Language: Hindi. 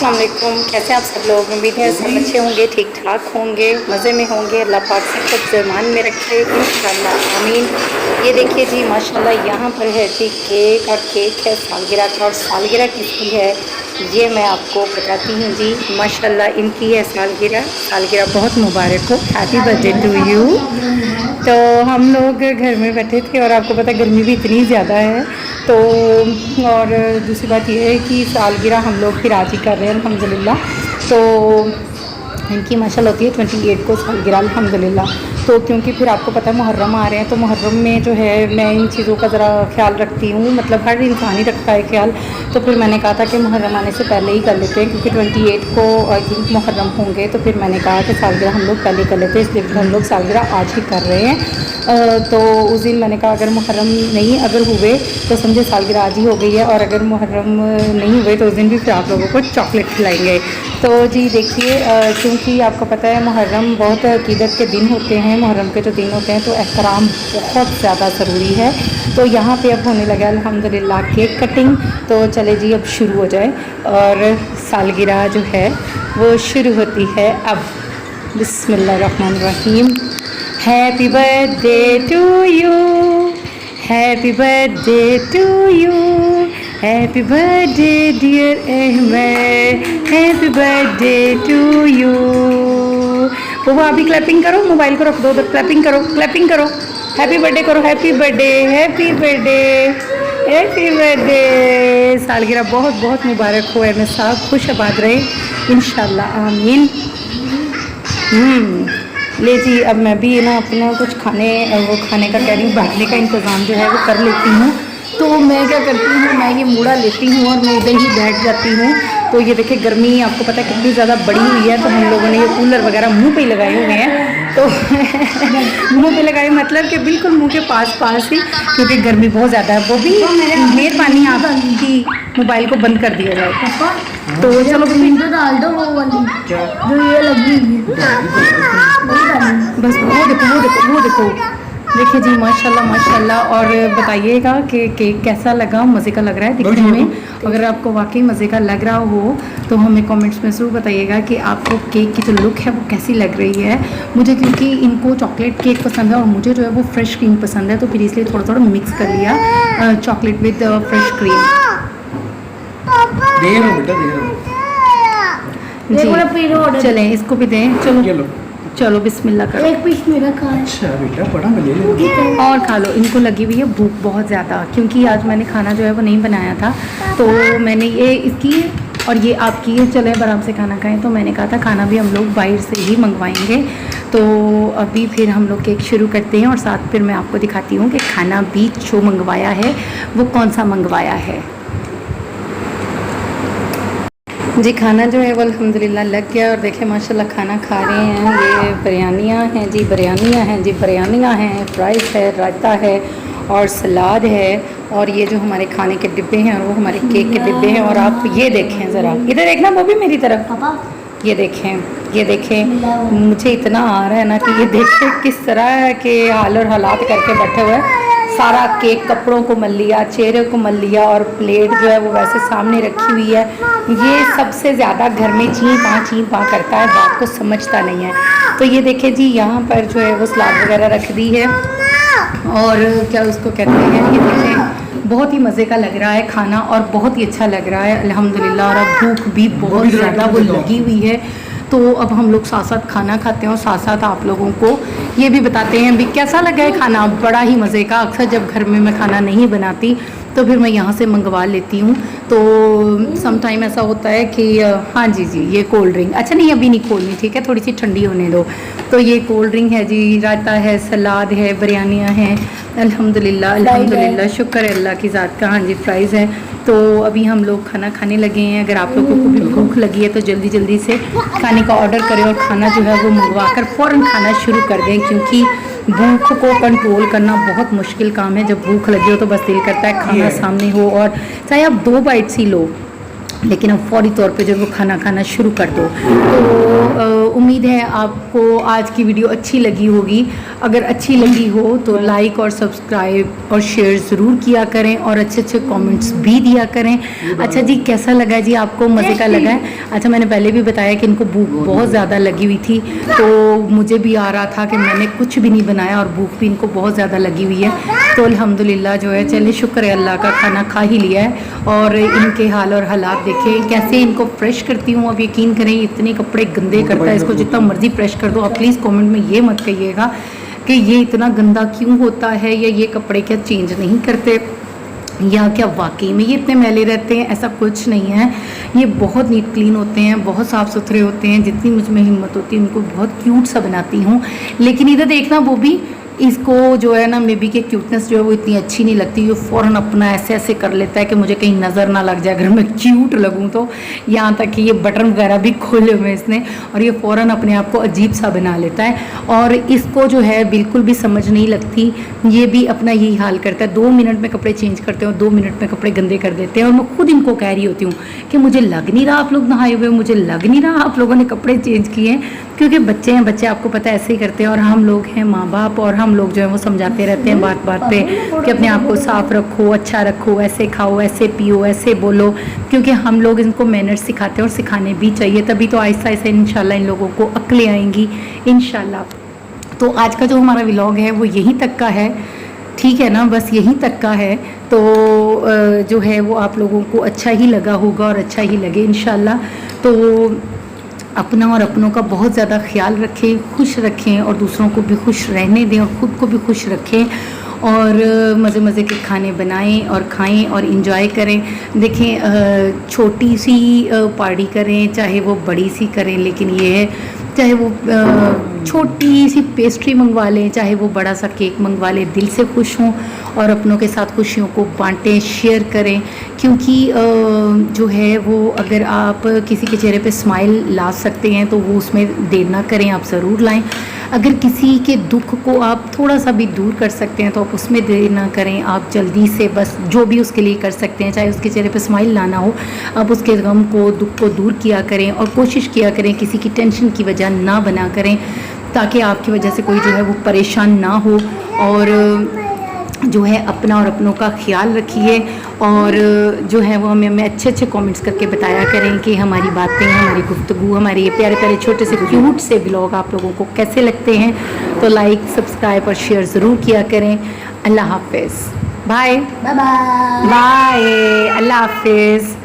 अस्सलाम वालेकुम। कैसे आप सब लोग? उम्मीद है सब अच्छे होंगे, ठीक ठाक होंगे, मज़े में होंगे। अल्लाह पाक सबको ज़मान में रखे इंशाअल्लाह, आमीन। ये देखिए जी माशाल्लाह यहाँ पर है जी केक, और केक है सालगिरह का। और सालगिरह किसकी है ये मैं आपको बताती हूँ जी। माशाल्लाह इनकी है सालगिरह। सालगिरह बहुत मुबारक हो, हैप्पी बर्थडे टू यू। तो हम लोग घर में बैठे थे और आपको पता है गर्मी भी इतनी ज़्यादा है। तो और दूसरी बात ये है कि सालगिरह हम लोग फिर आज ही कर रहे हैं अल्हम्दुलिल्लाह। तो इनकी माशाल्लाह होती है 28 को सालगिरह अल्हम्दुलिल्लाह। तो क्योंकि फिर आपको पता है मुहर्रम आ रहे हैं, तो मुहर्रम में जो है मैं इन चीज़ों का ज़रा ख्याल रखती हूँ, मतलब हर इंसान ही रखता है ख्याल। तो फिर मैंने कहा था कि मुहर्रम आने से पहले ही कर लेते हैं, क्योंकि 28 को आई थिंक मुहर्रम होंगे। तो फिर मैंने कहा कि सालगिरह हम लोग पहले कर लेते हैं, इसलिए फिर हम लोग सालगिरह आज ही कर रहे हैं। तो उस दिन मैंने कहा अगर मुहर्रम नहीं अगर हुए तो समझे सालगिरह आज ही हो गई है, और अगर मुहर्रम नहीं हुए तो उस दिन भी फिर आप लोगों को चॉकलेट खिलाएंगे। तो जी देखिए क्योंकि आपको पता है मुहर्रम बहुत अकीदत के दिन होते हैं, मुहर्रम के जो दिन होते हैं तो एहतराम बहुत ज़्यादा ज़रूरी है। तो यहाँ पे अब होने लगा अल्हम्दुलिल्लाह केक कटिंग। तो चले जी अब शुरू हो जाए, और सालगिरह जो है वो शुरू होती है अब। बिस्मिल्लाहिर्रहमानिर्रहीम। Happy birthday to you, happy birthday to you, happy birthday dear Ahmad, happy birthday to you. वो अभी क्लैपिंग करो, मोबाइल को रख दो उधर, क्लैपिंग करो, क्लैपिंग करो, हैप्पी बर्थडे करो, happy birthday, happy birthday, happy birthday. सालगिरह बहुत बहुत मुबारक हो, मैं साहब खुश आबाद रहे इंशाल्लाह, आमीन। ले जी अब मैं भी ना अपना कुछ खाने का कह रही हूँ, बैठने का इंतज़ाम जो है वो कर लेती हूँ। तो मैं क्या करती हूँ, मैं ये मूड़ा लेती हूँ और मैं इधर ही बैठ जाती हूँ। तो ये देखिए गर्मी आपको पता है कितनी ज़्यादा बड़ी हुई है, तो हम लोगों ने ये कूलर वगैरह मुंह पे ही लगाए हुए हैं। तो मुंह पे लगाए मतलब कि बिल्कुल मुंह के पास ही, क्योंकि गर्मी बहुत ज़्यादा है। वो भी मेहरबानी आपकी मोबाइल को बंद कर दिया जाए। तो चलो विंडो डाल दो वो वाली जो ये लगी हुई है, बस वो देखो देखिए जी माशाल्लाह माशाल्लाह। और बताइएगा कि केक कैसा लगा, मज़े का लग रहा है दिखने में? अगर आपको वाकई मज़े का लग रहा हो तो हमें कमेंट्स में ज़रूर बताइएगा कि आपको केक की जो लुक है वो कैसी लग रही है। मुझे क्योंकि इनको चॉकलेट केक पसंद है और मुझे जो है वो फ्रेश क्रीम पसंद है, तो फिर इसलिए थोड़ा थोड़ा मिक्स कर लिया चॉकलेट विद फ्रेश क्रीम। जी चलें इसको भी दें, चलो चलो बिस्मिल्लाह करो। एक पीस मेरा खा। अच्छा बेटा बड़ा ले लो और खा लो, इनको लगी हुई है भूख बहुत ज़्यादा, क्योंकि आज मैंने खाना जो है वो नहीं बनाया था। तो मैंने ये इसकी और ये आपकी है, चले आराम से खाना खाएं। तो मैंने कहा था खाना भी हम लोग बाहर से ही मंगवाएंगे। तो अभी फिर हम लोग केक शुरू करते हैं, और साथ फिर मैं आपको दिखाती हूँ कि खाना भी जो मंगवाया है वो कौन सा मंगवाया है। जी खाना जो है वो अल्हम्दुलिल्लाह लग गया, और देखें माशाल्लाह खाना खा रहे हैं। ये बिरयानियाँ हैं जी, बिरयानियाँ हैं, फ्राइज़ है, रायता है और सलाद है। और ये जो हमारे खाने के डिब्बे हैं और वो हमारे केक के डिब्बे हैं। और आप ये देखें ज़रा, इधर देखना वो भी मेरी तरफ, ये देखें मुझे इतना आ रहा है ना कि ये देखें किस तरह के हाल और हालात करके बैठे हुए हैं। सारा केक कपड़ों को मल लिया, चेहरे को मल लिया, और प्लेट जो है वो वैसे सामने रखी हुई है। ये सबसे ज़्यादा घर में चीं पाँ करता है, बात को समझता नहीं है। तो ये देखिए जी यहाँ पर जो है वो सलाद वगैरह रख दी है, और क्या उसको कहते हैं, ये देखें बहुत ही मज़े का लग रहा है खाना, और बहुत ही अच्छा लग रहा है अल्हम्दुलिल्लाह। और अब भूख भी बहुत ज़्यादा वो लगी हुई है। तो अब हम लोग साथ साथ खाना खाते हैं, और साथ साथ आप लोगों को ये भी बताते हैं भी कैसा लगा है खाना। बड़ा ही मज़े का। अक्सर जब घर में मैं खाना नहीं बनाती तो फिर मैं यहाँ से मंगवा लेती हूँ। तो सम टाइम ऐसा होता है कि हाँ जी ये कोल्ड ड्रिंक, अच्छा नहीं अभी नहीं खोलनी, ठीक है थोड़ी सी ठंडी होने दो। तो ये कोल्ड ड्रिंक है जी, रायता है, सलाद है, बिरयानियाँ हैं अल्हम्दुलिल्लाह शुक्र है अल्लाह की ज़ात का। हाँ जी फ्राइज़ है। तो अभी हम लोग खाना खाने लगे हैं। अगर आप लोगों को भी भूख लगी है तो जल्दी से खाने का ऑर्डर करें, और खाना जो है वो मंगवा कर फ़ौरन खाना शुरू कर दें, क्योंकि भूख को कंट्रोल करना बहुत मुश्किल काम है। जब भूख लगी हो तो बस दिल करता है खाना सामने हो, और चाहे आप 2 बाइट्स ही लो, लेकिन अब फौरी तौर पे जो है वो खाना खाना शुरू कर दो। तो उम्मीद है आपको आज की वीडियो अच्छी लगी होगी। अगर अच्छी लगी हो तो लाइक और सब्सक्राइब और शेयर ज़रूर किया करें और अच्छे अच्छे कमेंट्स भी दिया करें। अच्छा जी, कैसा लगा जी आपको? मज़े का लगा है? अच्छा, मैंने पहले भी बताया कि इनको भूख बहुत ज़्यादा लगी हुई थी, तो मुझे भी आ रहा था कि मैंने कुछ भी नहीं बनाया और भूख भी इनको बहुत ज़्यादा लगी हुई है। तो अल्हम्दुलिल्लाह जो है, चलिए शुक्र है अल्लाह का, खाना खा ही लिया है। और इनके हाल और हालात देखें कैसे इनको फ्रेश करती हूँ। अब यकीन करें इतने कपड़े गंदे करता है, इसको जितना मर्जी फ्रेश कर दो। आप प्लीज़ कमेंट में ये मत कहिएगा कि ये इतना गंदा क्यों होता है, या ये कपड़े क्या चेंज नहीं करते, या क्या वाकई में ये इतने मैले रहते हैं। ऐसा कुछ नहीं है, ये बहुत नीट क्लीन होते हैं, बहुत साफ़ सुथरे होते हैं। जितनी मुझ में हिम्मत होती है उनको बहुत क्यूट सा बनाती हूँ। लेकिन इधर देखना, वो भी इसको जो है ना, बेबी के क्यूटनेस जो है वो इतनी अच्छी नहीं लगती। ये फ़ौरन अपना ऐसे ऐसे कर लेता है कि मुझे कहीं नज़र ना लग जाए अगर मैं क्यूट लगूं तो। यहाँ तक कि ये बटन वगैरह भी खोले हुए इसने, और ये फ़ौरन अपने आप को अजीब सा बना लेता है। और इसको जो है बिल्कुल भी समझ नहीं लगती, ये भी अपना यही हाल करता है। 2 मिनट में कपड़े चेंज करते हैं और 2 मिनट में कपड़े गंदे कर देते हैं। और मैं खुद इनको कह रही होती हूँ कि मुझे लग नहीं रहा आप लोग नहाए हुए, मुझे लग नहीं रहा आप लोगों ने कपड़े चेंज किए हैं, क्योंकि बच्चे हैं, बच्चे आपको पता है ऐसे ही करते हैं। और हम लोग हैं माँ बाप, और हम लोग जो है वो समझाते रहते हैं बात बात पे कि अपने आप को साफ रखो, अच्छा रखो, ऐसे खाओ, ऐसे पियो, ऐसे बोलो, क्योंकि हम लोग इनको मैनर्स सिखाते हैं और सिखाने भी चाहिए। तभी तो आहिस्ता आहिस्ता इंशाल्लाह इन लोगों को अक्लें आएंगी इंशाल्लाह। तो आज का जो हमारा व्लॉग है वो यहीं तक का है, ठीक है ना, बस यहीं तक का है। तो जो है वो आप लोगों को अच्छा ही लगा होगा और अच्छा ही लगे इंशाल्लाह। तो अपना और अपनों का बहुत ज़्यादा ख्याल रखें, खुश रखें, और दूसरों को भी खुश रहने दें और ख़ुद को भी खुश रखें। और मज़े मज़े के खाने बनाएं और खाएं और इंजॉय करें। देखें, छोटी सी पार्टी करें चाहे वो बड़ी सी करें, लेकिन ये है चाहे वो छोटी सी पेस्ट्री मंगवा लें, चाहे वो बड़ा सा केक मंगवा लें, दिल से खुश हों और अपनों के साथ खुशियों को बांटें, शेयर करें। क्योंकि जो है वो अगर आप किसी के चेहरे पे स्माइल ला सकते हैं तो वो उसमें देर ना करें, आप ज़रूर लाएं। अगर किसी के दुख को आप थोड़ा सा भी दूर कर सकते हैं तो आप उसमें देर ना करें। आप जल्दी से बस जो भी उसके लिए कर सकते हैं, चाहे उसके चेहरे पे स्माइल लाना हो, आप उसके गम को, दुख को दूर किया करें। और कोशिश किया करें किसी की टेंशन की वजह ना बना करें, ताकि आपकी वजह से कोई जो है वो परेशान ना हो। और जो है अपना और अपनों का ख्याल रखिए। और जो है वो हमें अच्छे अच्छे कमेंट्स करके बताया करें कि हमारी बातें, हमारी गुफ्तगू, हमारे ये प्यारे प्यारे छोटे से क्यूट से व्लॉग आप लोगों को कैसे लगते हैं। तो लाइक, सब्सक्राइब और शेयर ज़रूर किया करें। अल्लाह हाफिज़, बाय बाय बाय। बाय, अल्लाह हाफिज़।